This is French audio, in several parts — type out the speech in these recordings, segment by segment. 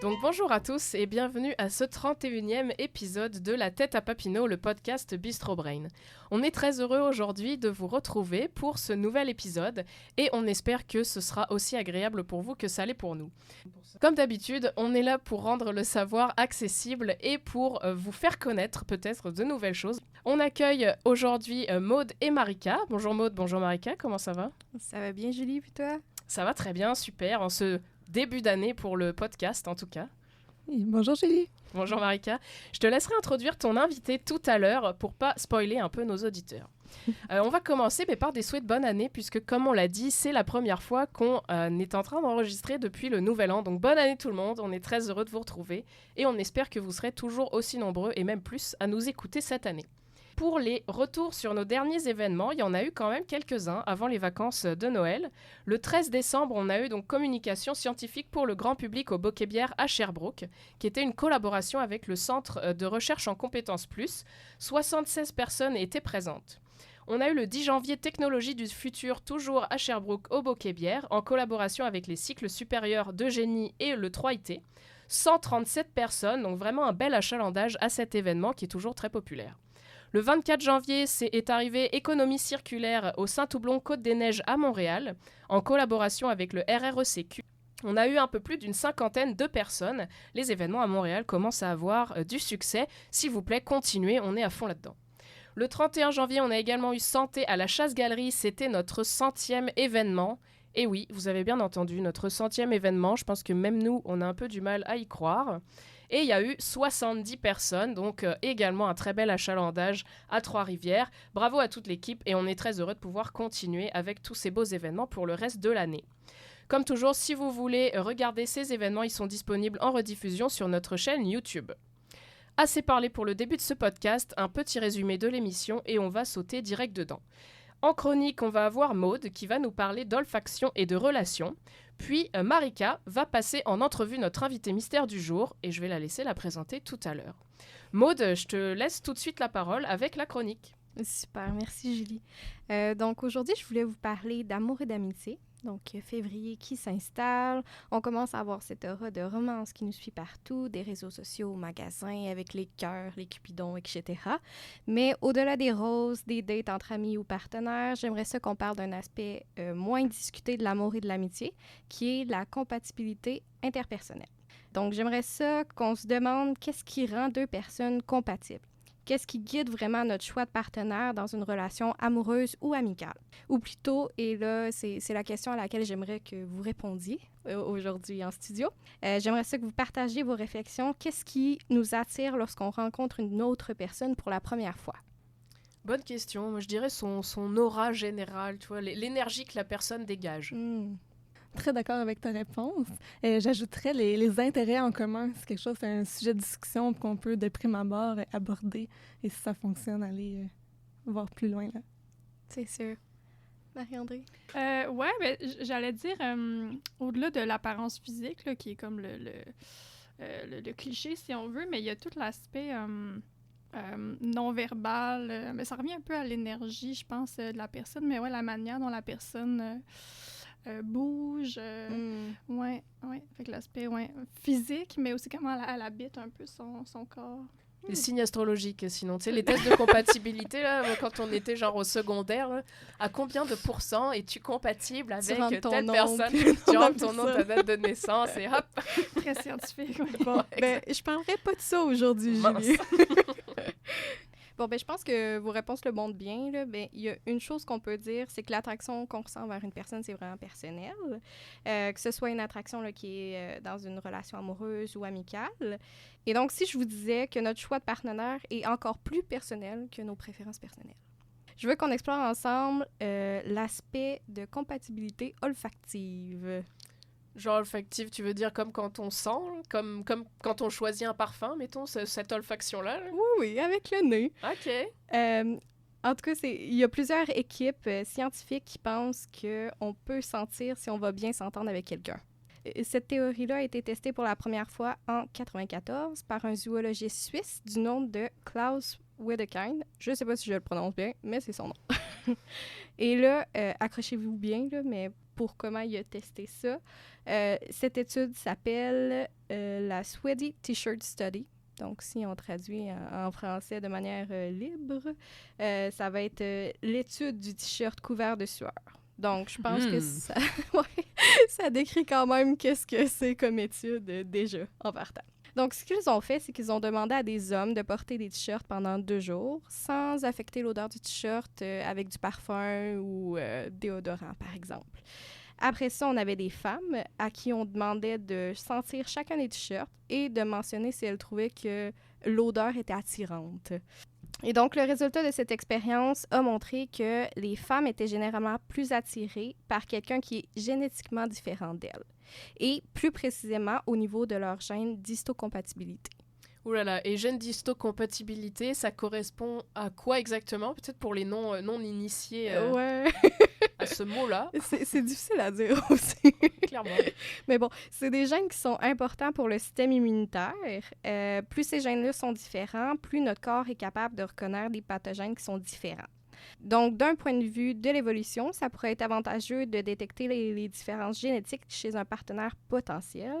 Donc bonjour à tous et bienvenue à ce 31e épisode de La Tête à Papineau, le podcast Bistro Brain. On est très heureux aujourd'hui de vous retrouver pour ce nouvel épisode et on espère que ce sera aussi agréable pour vous que ça l'est pour nous. Comme d'habitude, on est là pour rendre le savoir accessible et pour vous faire connaître peut-être de nouvelles choses. On accueille aujourd'hui Maude et Marika. Bonjour Maude, bonjour Marika, comment ça va ? Ça va bien Julie, puis toi ? Ça va très bien, super, en ce début d'année pour le podcast en tout cas. Oui, bonjour Julie. Bonjour Marika. Je te laisserai introduire ton invité tout à l'heure pour pas spoiler un peu nos auditeurs. On va commencer par des souhaits de bonne année puisque comme on l'a dit, c'est la première fois qu'on est en train d'enregistrer depuis le nouvel an. Donc bonne année tout le monde, on est très heureux de vous retrouver et on espère que vous serez toujours aussi nombreux et même plus à nous écouter cette année. Pour les retours sur nos derniers événements, il y en a eu quand même quelques-uns avant les vacances de Noël. Le 13 décembre, on a eu donc communication scientifique pour le grand public au Bocquet-Bière à Sherbrooke, qui était une collaboration avec le Centre de recherche en compétences plus. 76 personnes étaient présentes. On a eu le 10 janvier Technologie du futur, toujours à Sherbrooke au Bocquet-Bière, en collaboration avec les cycles supérieurs de génie et le 3IT. 137 personnes, donc vraiment un bel achalandage à cet événement qui est toujours très populaire. Le 24 janvier, est arrivé Économie circulaire au Saint-Toublon Côte-des-Neiges à Montréal, en collaboration avec le RRECQ. On a eu un peu plus d'une 50aine de personnes. Les événements à Montréal commencent à avoir du succès. S'il vous plaît, continuez, on est à fond là-dedans. Le 31 janvier, on a également eu Santé à la Chasse-Galerie. C'était notre 100e événement. Et oui, vous avez bien entendu, notre 100e événement. Je pense que même nous, on a un peu du mal à y croire. Et il y a eu 70 personnes, donc également un très bel achalandage à Trois-Rivières. Bravo à toute l'équipe et on est très heureux de pouvoir continuer avec tous ces beaux événements pour le reste de l'année. Comme toujours, si vous voulez regarder ces événements, ils sont disponibles en rediffusion sur notre chaîne YouTube. Assez parlé pour le début de ce podcast, un petit résumé de l'émission et on va sauter direct dedans. En chronique, on va avoir Maude qui va nous parler d'olfaction et de relations. Puis Marika va passer en entrevue notre invité mystère du jour et je vais la laisser la présenter tout à l'heure. Maude, je te laisse tout de suite la parole avec la chronique. Super, merci Julie. Donc aujourd'hui, je voulais vous parler d'amour et d'amitié. Donc février qui s'installe, on commence à avoir cette aura de romance qui nous suit partout, des réseaux sociaux, magasins, avec les cœurs, les cupidons, etc. Mais au-delà des roses, des dates entre amis ou partenaires, j'aimerais ça qu'on parle d'un aspect moins discuté de l'amour et de l'amitié, qui est la compatibilité interpersonnelle. Donc j'aimerais ça qu'on se demande qu'est-ce qui rend deux personnes compatibles. Qu'est-ce qui guide vraiment notre choix de partenaire dans une relation amoureuse ou amicale? Ou plutôt, et là, c'est la question à laquelle j'aimerais que vous répondiez aujourd'hui en studio. J'aimerais ça que vous partagiez vos réflexions. Qu'est-ce qui nous attire lorsqu'on rencontre une autre personne pour la première fois? Bonne question. Moi, je dirais son aura générale, tu vois, l'énergie que la personne dégage. Très d'accord avec ta réponse. J'ajouterais les intérêts en commun. C'est quelque chose, c'est un sujet de discussion qu'on peut, de prime abord, aborder. Et si ça fonctionne, aller voir plus loin. Là. C'est sûr. Marie-André? J'allais dire, au-delà de l'apparence physique, là, qui est comme le cliché, si on veut, mais il y a tout l'aspect non-verbal. Mais ça revient un peu à l'énergie, je pense, de la personne. Mais ouais, la manière dont la personne... bouge, fait que l'aspect physique, mais aussi comment elle habite un peu son corps. Les signes astrologiques, sinon, tu sais, les tests de compatibilité, là, quand on était genre au secondaire, là, à combien de pourcents es-tu compatible avec telle personne? Tu rentres ton nom, ta date de naissance et hop! Très scientifique. Bon, je parlerai pas de ça aujourd'hui, Julie. Bon, je pense que vos réponses le montrent bien. Il y a une chose qu'on peut dire, c'est que l'attraction qu'on ressent vers une personne, c'est vraiment personnel. Que ce soit une attraction là, qui est dans une relation amoureuse ou amicale. Et donc, si je vous disais que notre choix de partenaire est encore plus personnel que nos préférences personnelles. je veux qu'on explore ensemble l'aspect de compatibilité olfactive. Genre olfactive, tu veux dire comme quand on sent, comme quand on choisit un parfum, mettons, cette olfaction-là? Là? Oui, avec le nez. OK. En tout cas, il y a plusieurs équipes scientifiques qui pensent qu'on peut sentir si on va bien s'entendre avec quelqu'un. Cette théorie-là a été testée pour la première fois en 1994 par un zoologiste suisse du nom de Klaus Wedekind. Je ne sais pas si je le prononce bien, mais c'est son nom. Et là, accrochez-vous bien, là, mais pour comment il a testé ça, cette étude s'appelle la Sweaty T-shirt Study. Donc, si on traduit en français de manière libre, ça va être l'étude du T-shirt couvert de sueur. Donc, je pense que ça, ça décrit quand même qu'est-ce que c'est comme étude déjà en partant. Donc, ce qu'ils ont fait, c'est qu'ils ont demandé à des hommes de porter des T-shirts pendant 2 jours sans affecter l'odeur du T-shirt avec du parfum ou déodorant, par exemple. Après ça, on avait des femmes à qui on demandait de sentir chacun des T-shirts et de mentionner si elles trouvaient que l'odeur était attirante. Et donc, le résultat de cette expérience a montré que les femmes étaient généralement plus attirées par quelqu'un qui est génétiquement différent d'elles, et plus précisément au niveau de leur gène d'histocompatibilité. Ouh là là, et gène d'histocompatibilité, ça correspond à quoi exactement? Peut-être pour les non-initiés à ce mot-là. C'est difficile à dire aussi. Clairement. Mais bon, c'est des gènes qui sont importants pour le système immunitaire. Plus ces gènes-là sont différents, plus notre corps est capable de reconnaître des pathogènes qui sont différents. Donc, d'un point de vue de l'évolution, ça pourrait être avantageux de détecter les différences génétiques chez un partenaire potentiel.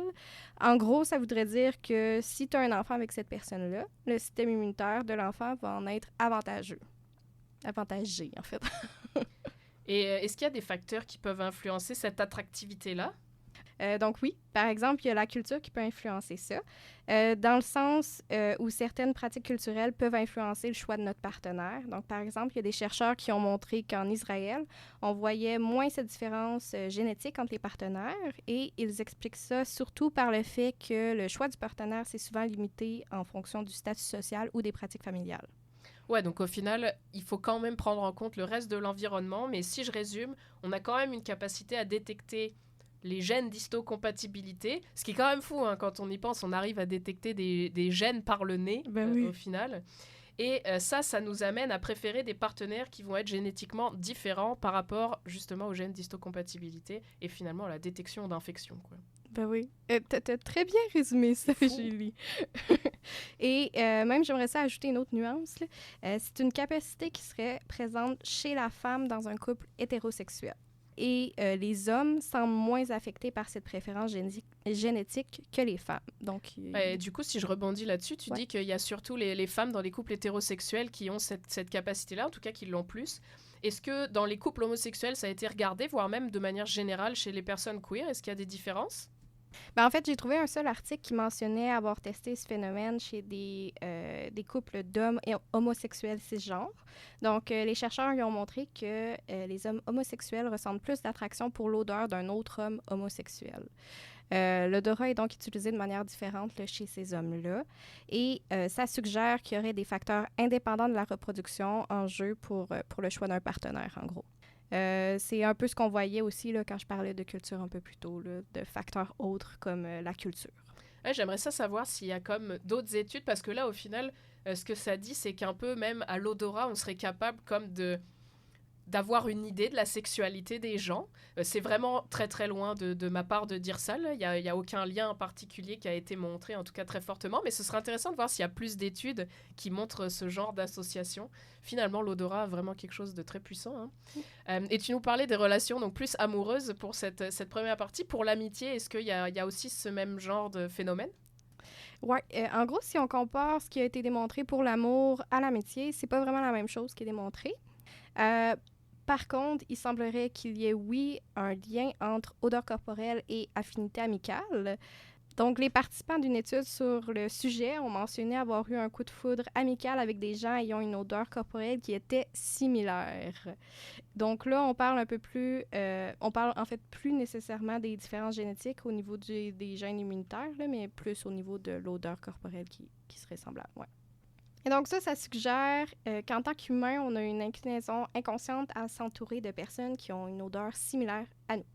En gros, ça voudrait dire que si tu as un enfant avec cette personne-là, le système immunitaire de l'enfant va en être avantageux. Avantagé, en fait. Et est-ce qu'il y a des facteurs qui peuvent influencer cette attractivité-là? Donc oui, par exemple, il y a la culture qui peut influencer ça, dans le sens où certaines pratiques culturelles peuvent influencer le choix de notre partenaire. Donc, par exemple, il y a des chercheurs qui ont montré qu'en Israël, on voyait moins cette différence génétique entre les partenaires et ils expliquent ça surtout par le fait que le choix du partenaire, c'est souvent limité en fonction du statut social ou des pratiques familiales. Ouais, donc au final, il faut quand même prendre en compte le reste de l'environnement, mais si je résume, on a quand même une capacité à détecter les gènes d'histocompatibilité, ce qui est quand même fou, hein, quand on y pense, on arrive à détecter des gènes par le nez, Oui. au final. Et ça nous amène à préférer des partenaires qui vont être génétiquement différents par rapport justement aux gènes d'histocompatibilité et finalement à la détection d'infections, quoi. Ben oui. T'as très bien résumé ça, Julie. Et même, j'aimerais ça ajouter une autre nuance. C'est une capacité qui serait présente chez la femme dans un couple hétérosexuel. Et les hommes semblent moins affectés par cette préférence génétique que les femmes. Donc, du coup, si je rebondis là-dessus, tu dis qu'il y a surtout les femmes dans les couples hétérosexuels qui ont cette capacité-là, en tout cas qui l'ont plus. Est-ce que dans les couples homosexuels, ça a été regardé, voire même de manière générale chez les personnes queer? Est-ce qu'il y a des différences? Ben, en fait, j'ai trouvé un seul article qui mentionnait avoir testé ce phénomène chez des couples d'hommes et homosexuels cisgenres. Donc, les chercheurs y ont montré que les hommes homosexuels ressentent plus d'attraction pour l'odeur d'un autre homme homosexuel. L'odorat est donc utilisé de manière différente là, chez ces hommes-là. Et ça suggère qu'il y aurait des facteurs indépendants de la reproduction en jeu pour le choix d'un partenaire, en gros. C'est un peu ce qu'on voyait aussi là, quand je parlais de culture un peu plus tôt, là, de facteurs autres comme la culture. Ouais, j'aimerais ça savoir s'il y a comme d'autres études, parce que là, au final, ce que ça dit, c'est qu'un peu, même à l'odorat, on serait capable comme d'avoir une idée de la sexualité des gens. C'est vraiment très très loin de ma part de dire ça. Il n'y a aucun lien en particulier qui a été montré, en tout cas très fortement, mais ce serait intéressant de voir s'il y a plus d'études qui montrent ce genre d'association. Finalement, l'odorat a vraiment quelque chose de très puissant. Hein. Et tu nous parlais des relations donc plus amoureuses pour cette première partie. Pour l'amitié, est-ce qu'il y a aussi ce même genre de phénomène? Oui, en gros, si on compare ce qui a été démontré pour l'amour à l'amitié, c'est pas vraiment la même chose qui est démontré. Par contre, il semblerait qu'il y ait, oui, un lien entre odeur corporelle et affinité amicale. Donc, les participants d'une étude sur le sujet ont mentionné avoir eu un coup de foudre amical avec des gens ayant une odeur corporelle qui était similaire. Donc là, on parle en fait plus nécessairement des différences génétiques au niveau des gènes immunitaires, là, mais plus au niveau de l'odeur corporelle qui serait semblable, ouais. Et donc ça suggère qu'en tant qu'humain, on a une inclinaison inconsciente à s'entourer de personnes qui ont une odeur similaire à nous.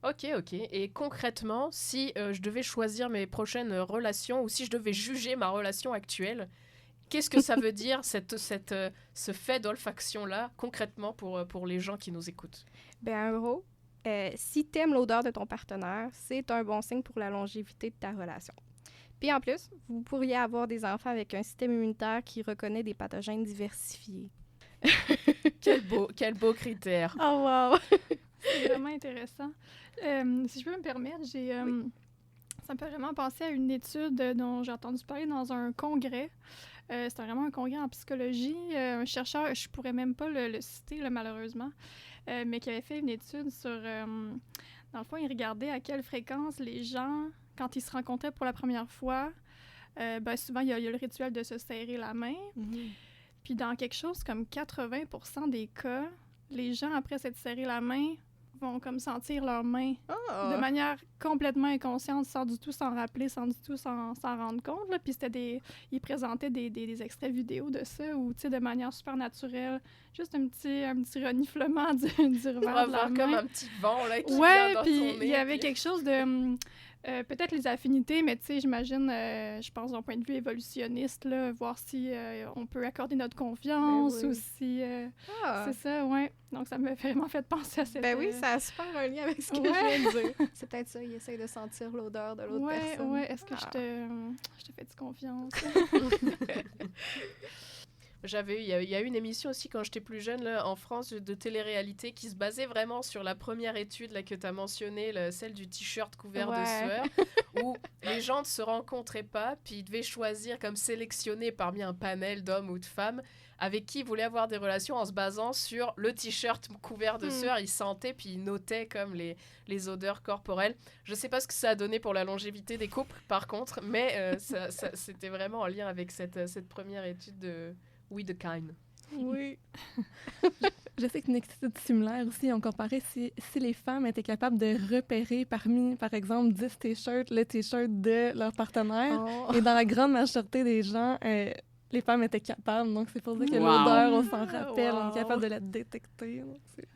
Ok. Et concrètement, si je devais choisir mes prochaines relations ou si je devais juger ma relation actuelle, qu'est-ce que ça veut dire, ce fait d'olfaction-là, concrètement, pour les gens qui nous écoutent? Ben en gros, si t'aimes l'odeur de ton partenaire, c'est un bon signe pour la longévité de ta relation. Puis en plus, vous pourriez avoir des enfants avec un système immunitaire qui reconnaît des pathogènes diversifiés. Quel beau critère. Oh wow! C'est vraiment intéressant. Si je peux me permettre, ça me fait vraiment penser à une étude dont j'ai entendu parler dans un congrès. C'était vraiment un congrès en psychologie. Un chercheur, je pourrais même pas le citer, là, malheureusement, mais qui avait fait une étude sur... dans le fond, il regardait à quelle fréquence les gens, quand ils se rencontraient pour la première fois, souvent, il y a le rituel de se serrer la main. Mm-hmm. Puis dans quelque chose comme 80% des cas, les gens, après s'être serré la main, vont comme sentir leurs mains de manière complètement inconsciente, sans du tout s'en rappeler, sans du tout s'en rendre compte. Là. Puis ils présentaient des extraits vidéo de ça, où, tu sais, de manière super naturelle, juste un petit reniflement du revers de la main. Comme un petit vent là, qui vient dans ton nez. Puis il y avait quelque chose de... peut-être les affinités, mais tu sais, j'imagine, je pense d'un point de vue évolutionniste, là, voir si on peut accorder notre confiance ou si... C'est ça, ouais. Donc, ça m'a vraiment fait penser à cette... Ben oui, ça a super un lien avec ce que je viens de dire. C'est peut-être ça, il essaye de sentir l'odeur de l'autre personne. Ouais, est-ce que je te fais-tu confiance? Il y a eu une émission aussi quand j'étais plus jeune là, en France de télé-réalité qui se basait vraiment sur la première étude là, que tu as mentionnée, celle du t-shirt couvert de sueur, où les gens ne se rencontraient pas, puis ils devaient choisir comme sélectionner parmi un panel d'hommes ou de femmes avec qui ils voulaient avoir des relations en se basant sur le t-shirt couvert de sueur. Ils sentaient puis ils notaient comme les odeurs corporelles. Je sais pas ce que ça a donné pour la longévité des couples par contre, mais c'était vraiment en lien avec cette première étude de We the Kind. Oui. Je sais qu'une étude similaire aussi, on comparait si les femmes étaient capables de repérer parmi, par exemple, 10 t-shirts, le t-shirt de leur partenaire. Oh. Et dans la grande majorité des gens, les femmes étaient capables. Donc, c'est pour dire que l'odeur, on s'en rappelle, on est capable de la détecter.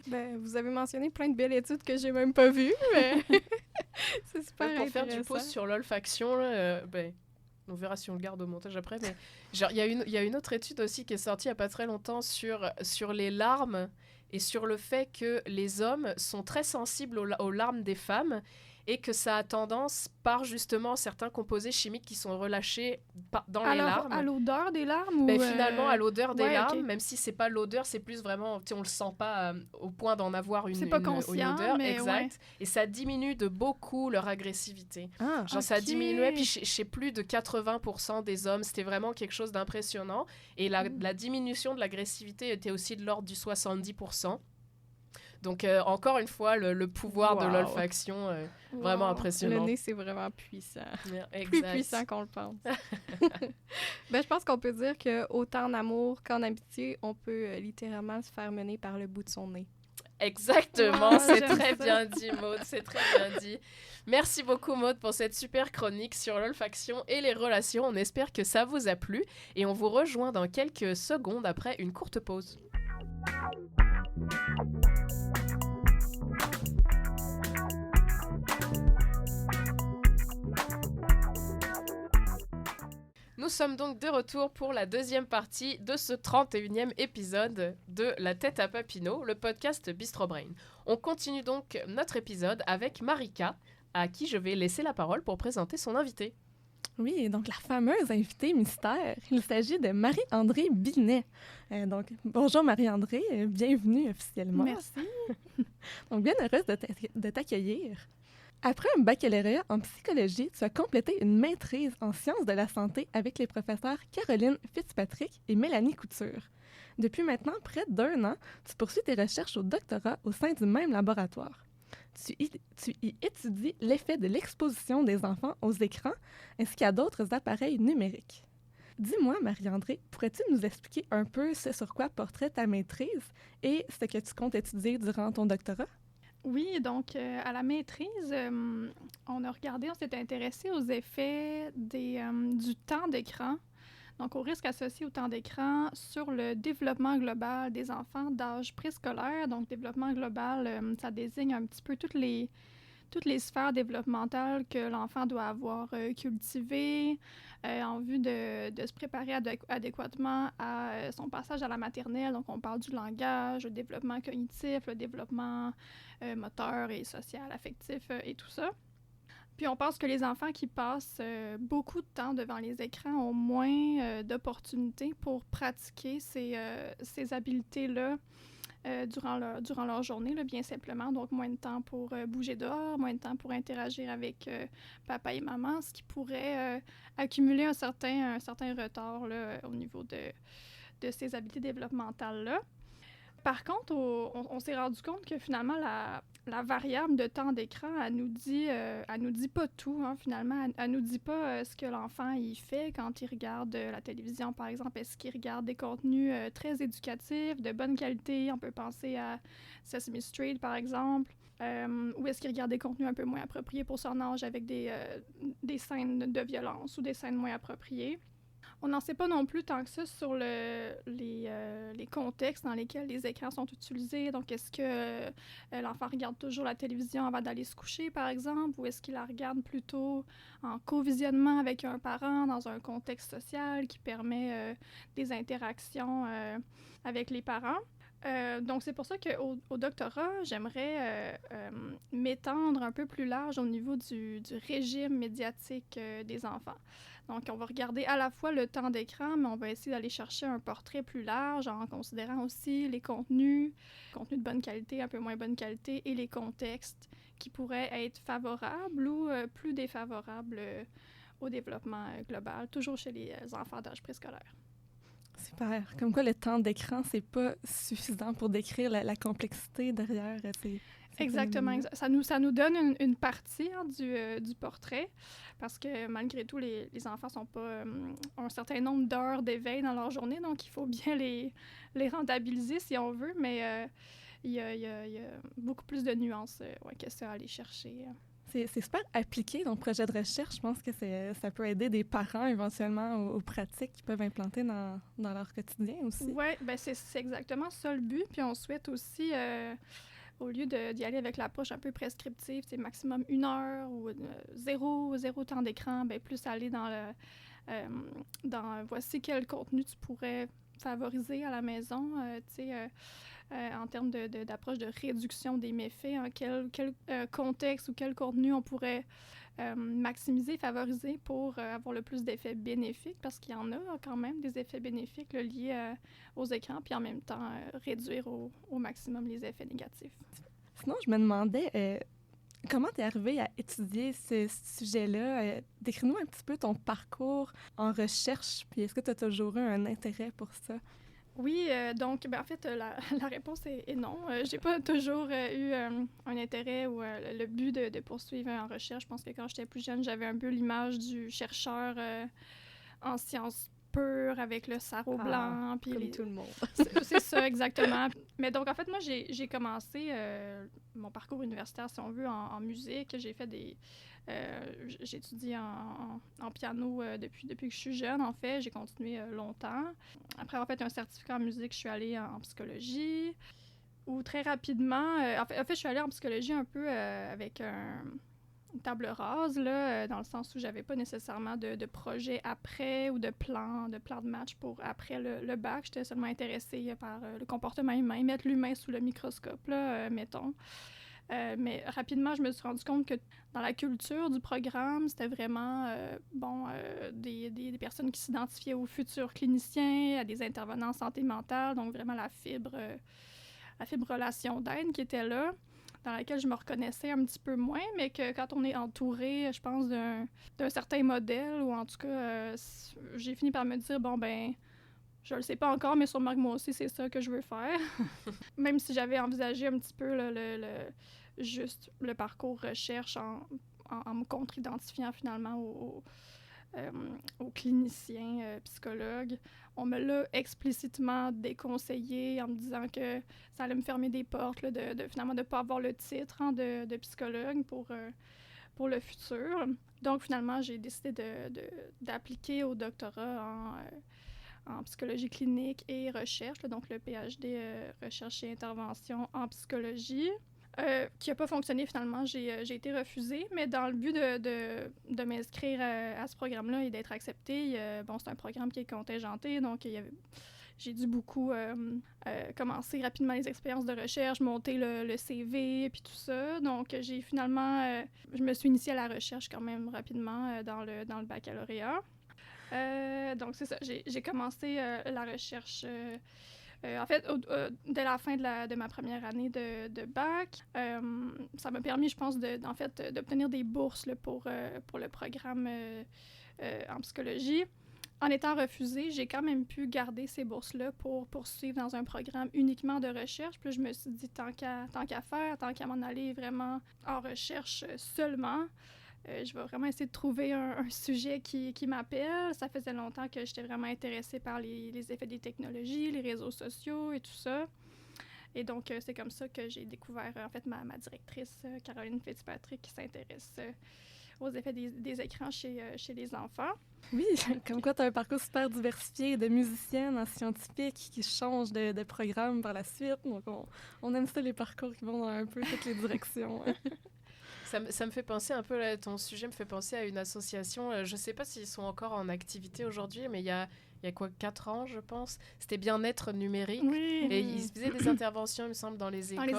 Ben, vous avez mentionné plein de belles études que j'ai même pas vues, mais c'est super intéressant. Pour faire du pouce sur l'olfaction, là, on verra si on le garde au montage après, mais genre, il y a une autre étude aussi qui est sortie il n'y a pas très longtemps sur les larmes et sur le fait que les hommes sont très sensibles aux larmes des femmes et que ça a tendance, par justement certains composés chimiques qui sont relâchés dans les larmes. À l'odeur des larmes? Finalement, à l'odeur des larmes, même si c'est pas l'odeur, c'est plus vraiment, on le sent pas au point d'en avoir une odeur. Mais exact. Et ça diminue de beaucoup leur agressivité. Ça diminuait, puis chez plus de 80% des hommes, c'était vraiment quelque chose d'impressionnant. Et la diminution de l'agressivité était aussi de l'ordre du 70%. Donc, encore une fois, le pouvoir de l'olfaction, vraiment impressionnant. Le nez, c'est vraiment puissant. Exact. Plus puissant qu'on le pense. Je pense qu'on peut dire qu'autant en amour qu'en amitié, on peut littéralement se faire mener par le bout de son nez. Exactement, c'est très bien dit, Maude, c'est très bien dit. Merci beaucoup, Maude, pour cette super chronique sur l'olfaction et les relations. On espère que ça vous a plu et on vous rejoint dans quelques secondes après une courte pause. Nous sommes donc de retour pour la deuxième partie de ce 31e épisode de La Tête à Papineau, le podcast Bistro Brain. On continue donc notre épisode avec Marika, à qui je vais laisser la parole pour présenter son invité. Oui, donc la fameuse invitée mystère. Il s'agit de Marie-Andrée Binet. Bonjour Marie-Andrée, bienvenue officiellement. Merci. Donc, bien heureuse de t'accueillir. Après un baccalauréat en psychologie, tu as complété une maîtrise en sciences de la santé avec les professeurs Caroline Fitzpatrick et Mélanie Couture. Depuis maintenant près d'1 an, tu poursuis tes recherches au doctorat au sein du même laboratoire. Tu y étudies l'effet de l'exposition des enfants aux écrans ainsi qu'à d'autres appareils numériques. Dis-moi, Marie-Andrée, pourrais-tu nous expliquer un peu ce sur quoi porterait ta maîtrise et ce que tu comptes étudier durant ton doctorat? Oui, donc à la maîtrise, on s'est intéressé aux effets du temps d'écran. donc aux risques associés au temps d'écran sur le développement global des enfants d'âge préscolaire. Donc, développement global, ça désigne un petit peu toutes les sphères développementales que l'enfant doit avoir cultivées en vue de se préparer adéquatement à son passage à la maternelle. Donc, on parle du langage, le développement cognitif, le développement moteur et social, affectif et tout ça. Puis on pense que les enfants qui passent beaucoup de temps devant les écrans ont moins d'opportunités pour pratiquer ces habiletés-là durant leur journée, là, bien simplement. Donc, moins de temps pour bouger dehors, moins de temps pour interagir avec papa et maman, ce qui pourrait accumuler un certain retard là, au niveau de ces habiletés développementales-là. Par contre, on s'est rendu compte que finalement, la variable de temps d'écran, elle nous dit pas tout, hein, finalement. Elle nous dit pas ce que l'enfant il fait quand il regarde la télévision, par exemple. Est-ce qu'il regarde des contenus très éducatifs, de bonne qualité? On peut penser à Sesame Street, par exemple. Ou est-ce qu'il regarde des contenus un peu moins appropriés pour son âge avec des scènes de violence ou des scènes moins appropriées? On n'en sait pas non plus tant que ça sur les contextes dans lesquels les écrans sont utilisés. Donc, est-ce que l'enfant regarde toujours la télévision avant d'aller se coucher, par exemple, ou est-ce qu'il la regarde plutôt en co-visionnement avec un parent dans un contexte social qui permet des interactions avec les parents? Donc, c'est pour ça qu'au doctorat, j'aimerais m'étendre un peu plus large au niveau du régime médiatique des enfants. Donc, on va regarder à la fois le temps d'écran, mais on va essayer d'aller chercher un portrait plus large en considérant aussi les contenus de bonne qualité, un peu moins bonne qualité, et les contextes qui pourraient être favorables ou plus défavorables au développement global, toujours chez les enfants d'âge préscolaire. Super. Comme quoi, le temps d'écran, c'est pas suffisant pour décrire la complexité derrière ces Exactement. Ça nous donne une partie hein, du portrait, parce que malgré tout, les enfants sont pas un certain nombre d'heures d'éveil dans leur journée, donc il faut bien les rentabiliser si on veut, mais il y a beaucoup plus de nuances que ça à aller chercher. C'est super appliqué dans le projet de recherche. Je pense que ça peut aider des parents éventuellement aux pratiques qu'ils peuvent implanter dans leur quotidien aussi. Oui, ben c'est exactement ça le but. Puis on souhaite aussi, au lieu d'y aller avec l'approche un peu prescriptive, c'est maximum 1 heure ou zéro temps d'écran, ben plus aller dans voici quel contenu tu pourrais favoriser à la maison, en termes d'approche de réduction des méfaits, hein, quel contexte ou quel contenu on pourrait maximiser, favoriser pour avoir le plus d'effets bénéfiques, parce qu'il y en a quand même des effets bénéfiques là, liés aux écrans, puis en même temps réduire au maximum les effets négatifs. Sinon, je me demandais, comment tu es arrivée à étudier ce sujet-là? Décris-nous un petit peu ton parcours en recherche, puis est-ce que tu as toujours eu un intérêt pour ça? Oui, donc, en fait, la réponse est non. J'ai pas toujours eu un intérêt ou le but de poursuivre en recherche. Je pense que quand j'étais plus jeune, j'avais un peu l'image du chercheur en sciences pures avec le sarrau blanc. Puis comme tout le monde. c'est ça, exactement. Mais donc, en fait, moi, j'ai commencé mon parcours universitaire, si on veut, en musique. J'ai fait j'étudie en piano depuis que je suis jeune, en fait. J'ai continué longtemps. Après avoir fait un certificat en musique, je suis allée en psychologie, où très rapidement... en fait, je suis allée en psychologie un peu avec une table rase, là, dans le sens où j'avais pas nécessairement de projet après ou de plan de match pour après le bac. J'étais seulement intéressée par le comportement humain, mettre l'humain sous le microscope, là, mettons. Mais rapidement, je me suis rendu compte que dans la culture du programme, c'était vraiment des personnes qui s'identifiaient aux futurs cliniciens, à des intervenants en santé mentale, donc vraiment la fibre relation d'aide qui était là, dans laquelle je me reconnaissais un petit peu moins, mais que quand on est entouré, je pense, d'un certain modèle, ou en tout cas, j'ai fini par me dire, je le sais pas encore, mais sûrement que moi aussi, c'est ça que je veux faire. Même si j'avais envisagé un petit peu juste le parcours recherche en me contre-identifiant finalement aux cliniciens psychologues. On me l'a explicitement déconseillé en me disant que ça allait me fermer des portes, là, finalement de ne pas avoir le titre de psychologue pour pour le futur. Donc, finalement, j'ai décidé d'appliquer au doctorat en psychologie clinique et recherche, là, donc le PhD recherche et intervention en psychologie, qui n'a pas fonctionné finalement. J'ai été refusée, mais dans le but de m'inscrire à ce programme-là et d'être acceptée, c'est un programme qui est contingenté, donc j'ai dû beaucoup commencer rapidement les expériences de recherche, monter le CV, puis tout ça. Donc, j'ai finalement... je me suis initiée à la recherche quand même rapidement dans le baccalauréat. Donc, c'est ça. J'ai commencé la recherche... en fait, dès la fin de ma première année de bac, ça m'a permis, je pense, d'obtenir des bourses là, pour le programme en psychologie. En étant refusée, j'ai quand même pu garder ces bourses-là pour poursuivre dans un programme uniquement de recherche. Puis là, je me suis dit, tant qu'à faire, tant qu'à m'en aller vraiment en recherche seulement, je vais vraiment essayer de trouver un sujet qui m'appelle. Ça faisait longtemps que j'étais vraiment intéressée par les effets des technologies, les réseaux sociaux et tout ça. Et donc, c'est comme ça que j'ai découvert, en fait, ma directrice, Caroline Fitzpatrick, qui s'intéresse aux effets des écrans chez les enfants. Oui, comme quoi tu as un parcours super diversifié de musicienne en scientifique qui change de programme par la suite. Donc, on aime ça, les parcours qui vont dans un peu toutes les directions. Ça me fait penser un peu, là, ton sujet me fait penser à une association, je ne sais pas s'ils sont encore en activité aujourd'hui, mais il y a 4 ans, je pense. C'était Bien-être numérique. Oui. Et ils faisaient des interventions, il me semble, dans les écoles,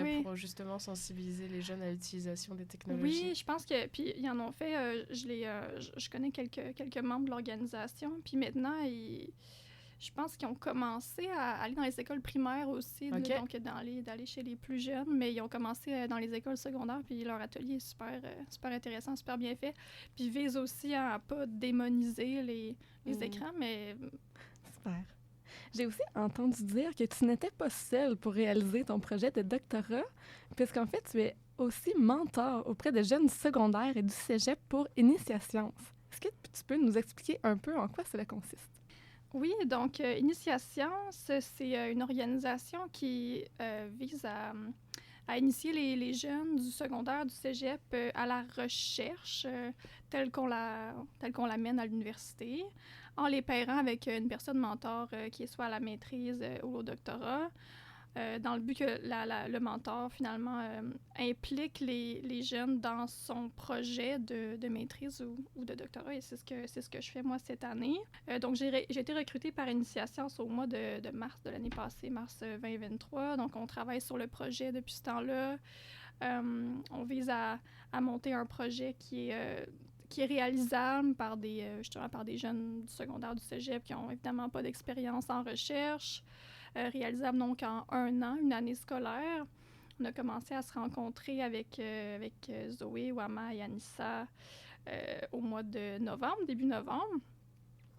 oui. pour justement sensibiliser les jeunes à l'utilisation des technologies. Oui, je pense que... Puis, ils en ont fait... je connais quelques membres de l'organisation. Puis maintenant, je pense qu'ils ont commencé à aller dans les écoles primaires aussi, Okay. là, donc d'aller chez les plus jeunes, mais ils ont commencé dans les écoles secondaires, puis leur atelier est super intéressant, super bien fait. Puis ils visent aussi à pas démoniser les écrans, mais... Super. J'ai aussi entendu dire que tu n'étais pas seule pour réaliser ton projet de doctorat, puisqu'en fait, tu es aussi mentor auprès de jeunes secondaires et du cégep pour Initiascience. Est-ce que tu peux nous expliquer un peu en quoi cela consiste? Oui, donc Initiascience, c'est une organisation qui vise à initier les jeunes du secondaire, du cégep à la recherche telle qu'on l'amène à l'université, en les pairant avec une personne mentor qui est soit à la maîtrise ou au doctorat, dans le but que le mentor, finalement, implique les jeunes dans son projet de maîtrise ou de doctorat. Et c'est ce que je fais, moi, cette année. Donc, j'ai été recrutée par Initiascience au mois de mars de l'année passée, mars 2023. Donc, on travaille sur le projet depuis ce temps-là. On vise à monter un projet qui est réalisable par par des jeunes du secondaire, du cégep qui n'ont évidemment pas d'expérience en recherche. Réalisable donc en 1 an, une année scolaire. On a commencé à se rencontrer avec Zoé, Wama et Anissa au mois de novembre, début novembre.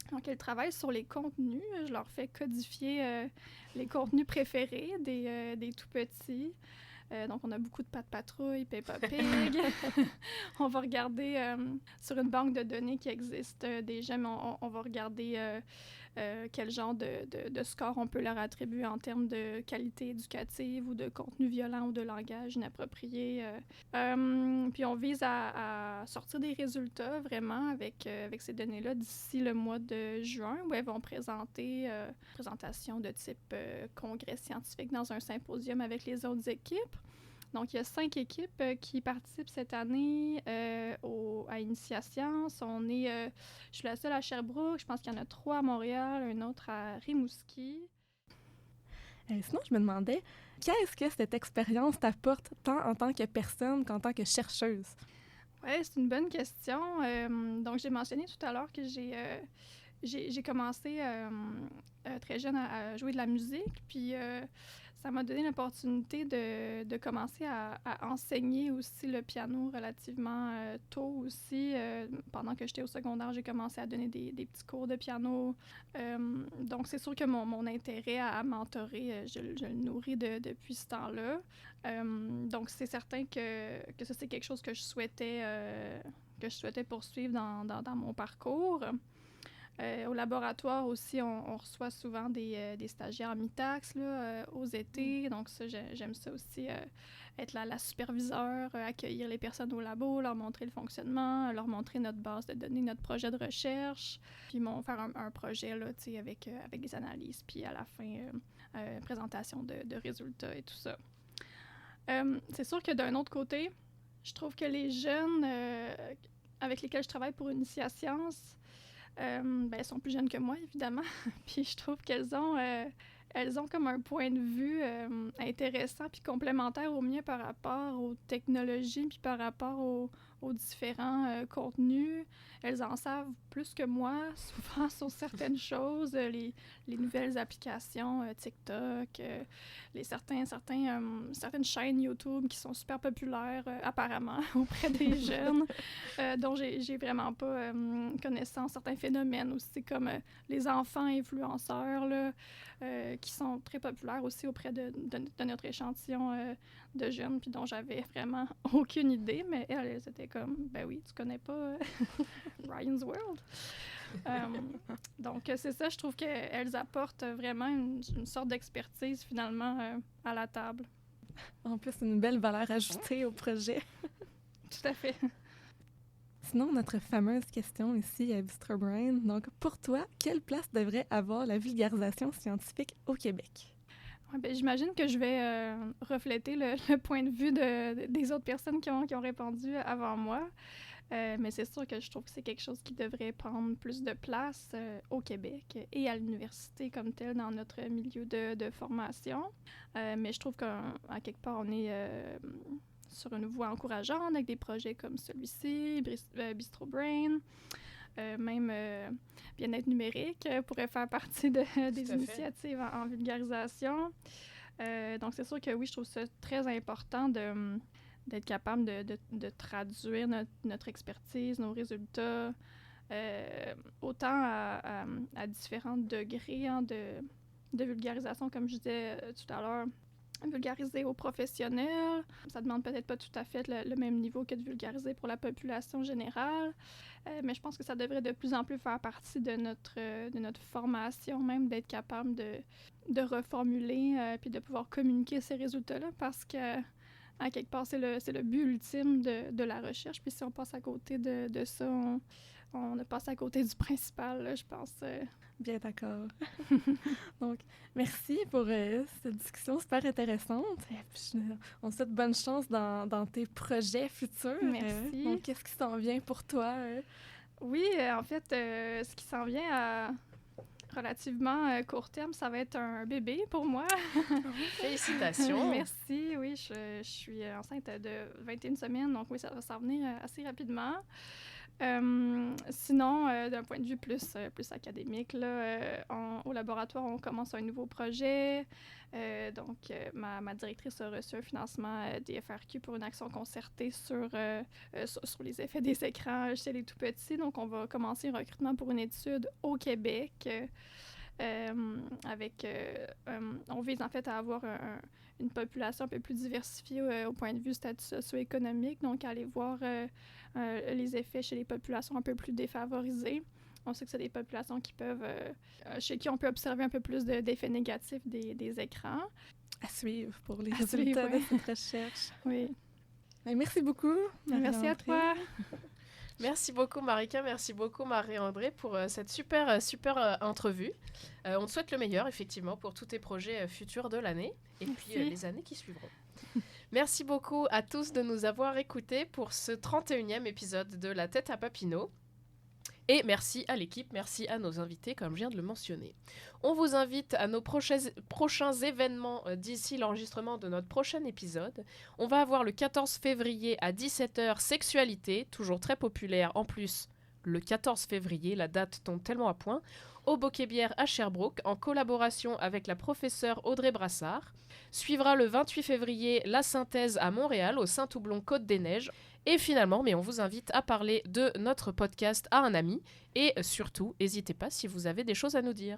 Donc, elles travaillent sur les contenus. Je leur fais codifier les contenus préférés des tout-petits. Donc, on a beaucoup de Pat' Patrouille, Peppa Pig. On va regarder sur une banque de données qui existe déjà, mais on va regarder quel genre de score on peut leur attribuer en termes de qualité éducative ou de contenu violent ou de langage inapproprié. Puis, on vise à sortir des résultats vraiment avec ces données-là d'ici le mois de juin, où elles vont présenter présentation de type congrès scientifique dans un symposium avec les autres équipes. Donc, il y a 5 équipes qui participent cette année à Initiascience. Je suis la seule à Sherbrooke. Je pense qu'il y en a 3 à Montréal, un autre à Rimouski. Sinon, je me demandais, qu'est-ce que cette expérience t'apporte tant en tant que personne qu'en tant que chercheuse? Oui, c'est une bonne question. Donc, j'ai mentionné tout à l'heure que j'ai commencé très jeune à jouer de la musique, puis ça m'a donné l'opportunité de commencer à enseigner aussi le piano relativement tôt aussi. Pendant que j'étais au secondaire, j'ai commencé à donner des petits cours de piano. Donc, c'est sûr que mon intérêt à mentorer, je le nourris depuis ce temps-là. Donc, c'est certain que ça, c'est quelque chose que je souhaitais poursuivre dans mon parcours. Au laboratoire aussi, on reçoit souvent des stagiaires en mi-taxe aux étés. Donc ça, j'aime ça aussi, être la superviseure, accueillir les personnes au labo, leur montrer le fonctionnement, leur montrer notre base de données, notre projet de recherche. Puis faire un projet là, avec des analyses. Puis à la fin, présentation de résultats et tout ça. C'est sûr que d'un autre côté, je trouve que les jeunes avec lesquels je travaille pour Initia Science, elles sont plus jeunes que moi, évidemment. Puis je trouve qu'elles ont comme un point de vue intéressant puis complémentaire au mien par rapport aux technologies puis par rapport aux différents contenus. Elles en savent plus que moi, souvent sur certaines choses, les nouvelles applications TikTok, certaines chaînes YouTube qui sont super populaires apparemment auprès des jeunes, dont j'ai vraiment pas connaissance. Certains phénomènes aussi comme les enfants influenceurs là, qui sont très populaires aussi auprès de notre échantillon de jeunes, puis dont j'avais vraiment aucune idée, mais elles étaient comme, ben oui, tu connais pas Ryan's World. Donc, c'est ça, je trouve qu'elles apportent vraiment une sorte d'expertise, finalement, à la table. En plus, une belle valeur ajoutée au projet. Tout à fait. Sinon, notre fameuse question ici à Bistro Brain. Donc, pour toi, quelle place devrait avoir la vulgarisation scientifique au Québec? Ouais, ben, j'imagine que je vais refléter le point de vue des autres personnes qui ont répondu avant moi. Mais c'est sûr que je trouve que c'est quelque chose qui devrait prendre plus de place au Québec et à l'université comme telle dans notre milieu de formation. Mais je trouve qu'à quelque part, on est sur une voie encourageante avec des projets comme celui-ci, Bistro Brain. Même bien-être numérique pourrait faire partie des initiatives en vulgarisation. Donc, c'est sûr que oui, je trouve ça très important d'être capable de traduire notre expertise, nos résultats, autant à différents degrés de vulgarisation, comme je disais tout à l'heure. Vulgariser aux professionnels, ça demande peut-être pas tout à fait le même niveau que de vulgariser pour la population générale, mais je pense que ça devrait de plus en plus faire partie de notre formation, même d'être capable de reformuler puis de pouvoir communiquer ces résultats-là, parce que à quelque part, c'est le but ultime de la recherche, puis si on passe à côté de ça, on a passé à côté du principal, là, je pense. Bien d'accord. Donc, merci pour cette discussion super intéressante. Et puis, on souhaite bonne chance dans tes projets futurs. Merci. Donc, qu'est-ce qui s'en vient pour toi? Oui, en fait, ce qui s'en vient à relativement court terme, ça va être un bébé pour moi. Félicitations! Merci, oui, je suis enceinte de 21 semaines, donc oui, ça va s'en venir assez rapidement. Sinon, d'un point de vue plus académique, là, au laboratoire, on commence un nouveau projet. Donc, ma directrice a reçu un financement des FRQ pour une action concertée sur les effets des écrans chez les tout-petits. Donc, on va commencer un recrutement pour une étude au Québec. On vise en fait à avoir une population un peu plus diversifiée au point de vue statut socio-économique, donc aller voir les effets chez les populations un peu plus défavorisées. On sait que c'est des populations chez qui on peut observer un peu plus d'effets négatifs des écrans. À suivre pour les résultats de cette recherche. Oui. Merci beaucoup. Merci à toi. Merci beaucoup, Marika. Merci beaucoup, Marie-André, pour cette super entrevue. On te souhaite le meilleur, effectivement, pour tous tes projets futurs de l'année et puis les années qui suivront. Merci beaucoup à tous de nous avoir écoutés pour ce 31e épisode de La Tête à Papineau. Et merci à l'équipe, merci à nos invités, comme je viens de le mentionner. On vous invite à nos prochains événements d'ici l'enregistrement de notre prochain épisode. On va avoir le 14 février à 17h Sexualité, toujours très populaire en plus. Le 14 février, la date tombe tellement à point, au Bocquet-Bière à Sherbrooke, en collaboration avec la professeure Audrey Brassard. Suivra le 28 février la synthèse à Montréal, au Saint-Toublon Côte-des-Neiges. Et finalement, on vous invite à parler de notre podcast à un ami. Et surtout, n'hésitez pas si vous avez des choses à nous dire.